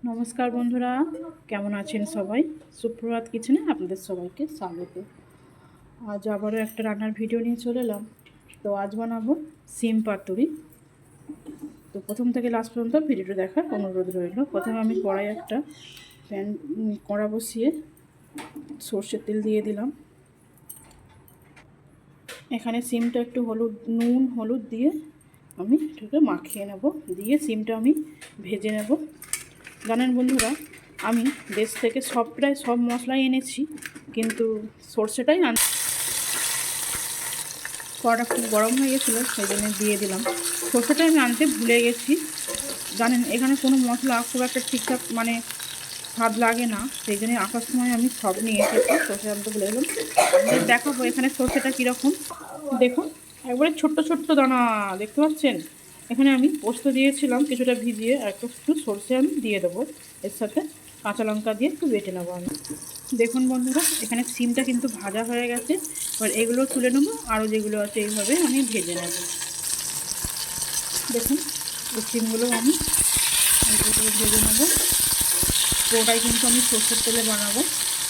নমস্কার বন্ধুরা, কেমন আছেন সবাই? সুপ্রভাত কিচেনে আপনাদের সবাইকে স্বাগত। আজ আবারও একটা রান্নার ভিডিও নিয়ে চলে এলাম। তো আজ বানাবো সিম পাতুরি। তো প্রথম থেকে লাস্ট পর্যন্ত ভিডিওটা দেখার অনুরোধ রইল। প্রথমে আমি একটা কড়া বসিয়ে সর্ষের তেল দিয়ে দিলাম। এখানে সিমটা একটু নুন হলুদ দিয়ে আমি এটাকে মাখিয়ে নেব, দিয়ে সিমটা আমি ভেজে নেব। জানেন বন্ধুরা, আমি দেশ থেকে প্রায় সব মশলাই এনেছি, কিন্তু সর্ষেটাই কড়াটা খুব গরম হয়ে গেছিলো, সেই জন্য দিয়ে দিলাম। সর্ষেটা আমি আনতে ভুলে গেছি। জানেন, এখানে কোনো মশলা খুব একটা ঠিকঠাক স্বাদ লাগে না, সেই জন্য আসার সময় আমি সব নিয়ে এসেছি। সর্ষে আনতে ভুলে গেলাম। দেখাবো এখানে সর্ষেটা কীরকম। দেখুন, একবারে ছোট্ট ছোট্ট দানা দেখতে পাচ্ছেন। এখানে আমি পোস্ত দিয়েছিলাম কিছুটা ভিজিয়ে, একটু সর্ষে আমি দিয়ে দেবো। এর সাথে কাঁচা লঙ্কা দিয়ে একটু বেটে নেবো আমি। দেখুন বন্ধুরা, এখানে সিমটা কিন্তু ভাজা হয়ে গেছে। এবার এগুলো তুলে নেবো, আরও যেগুলো আছে এইভাবে আমি ভেজে নেব। দেখুন, এই সিমগুলো আমি ভেজে নেবো। পুরোটাই কিন্তু আমি সর্ষের তেলে বানাবো,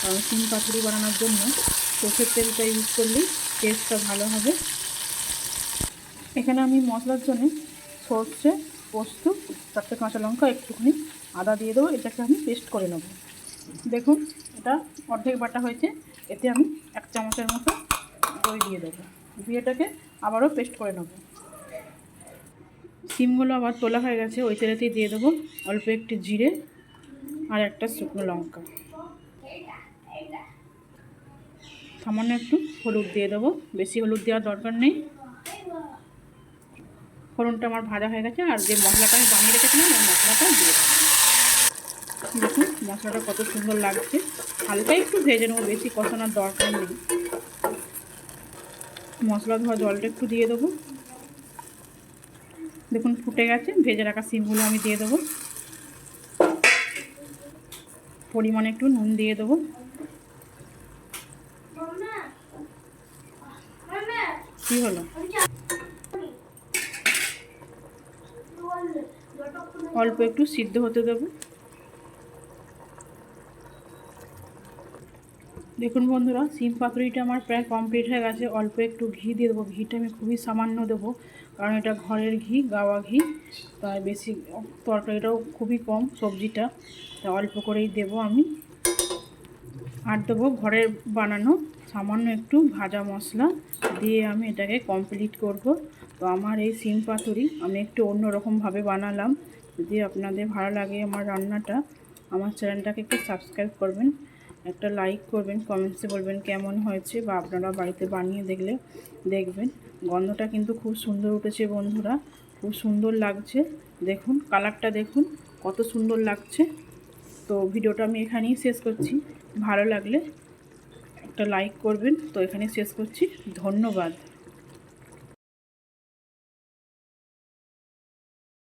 কারণ সিম পাতুরি বানানোর জন্য সর্ষের তেলটা ইউজ করলেই টেস্টটা ভালো হবে। এখানে আমি মশলার জন্য সর্ষে, পোস্ত, 4টে কাঁচা লঙ্কা, একটুখানি আদা দিয়ে দেবো। এটাকে আমি পেস্ট করে নেব। দেখুন, এটা অর্ধেক বাটা হয়েছে। এতে আমি 1 চামচের মতো দই দিয়ে দেবো, দিয়ে এটাকে আবারও পেস্ট করে নেব। সিমগুলো আবার তোলা হয়ে গেছে, ওই তেলেতেই দিয়ে দেবো অল্প একটু জিরে আর একটা শুকনো লঙ্কা, সামান্য একটু হলুদ দিয়ে দেবো। বেশি হলুদ দেওয়ার দরকার নেই। ফোড়নটা আমার ভাজা হয়ে গেছে, আর যে মশলাটা আমি বানিয়ে রেখেছিলাম ওই মশলাটা দিয়ে দেবো। দেখুন মশলাটা কত সুন্দর লাগছে। হালকা একটু ভেজে নেবো, বেশি কষানোর দরকার নেই। মশলা ধোয়া জলটা একটু দিয়ে দেবো। দেখুন ফুটে গেছে। ভেজে রাখা সিমগুলো আমি দিয়ে দেবো। পরিমাণে একটু নুন দিয়ে দেবো। কী হলো? অল্প একটু সিদ্ধ হতে দেবো। দেখুন বন্ধুরা, সিম পাতুরিটা আমার প্রায় কমপ্লিট হয়ে গেছে। অল্প একটু ঘি দিয়ে দেবো। ঘিটা আমি খুবই সামান্য দেবো, কারণ এটা ঘরের ঘি, গাওয়া ঘি, তাই বেশি তরকারিটাও খুবই কম, সবজিটা তাই অল্প করেই দেবো আমি। আর দেবো ঘরের বানানো সামান্য একটু ভাজা মশলা দিয়ে আমি এটাকে কমপ্লিট করব। তো আমার এই সিম পাতুরি আমি একটু অন্যরকমভাবে বানালাম। যদি আপনাদের ভালো লাগে আমার রান্নাটা, আমার চ্যানেলটাকে একটু সাবস্ক্রাইব করবেন, একটা লাইক করবেন, কমেন্টসে বলবেন কেমন হয়েছে, বা আপনারা বাড়িতে বানিয়ে দেখবেন। গন্ধটা কিন্তু খুব সুন্দর উঠেছে বন্ধুরা, খুব সুন্দর লাগছে। দেখুন কালারটা, দেখুন কত সুন্দর লাগছে। তো ভিডিওটা আমি এখানেই শেষ করছি। ভালো লাগলে একটা লাইক করবেন। তো এখানেই শেষ করছি। ধন্যবাদ।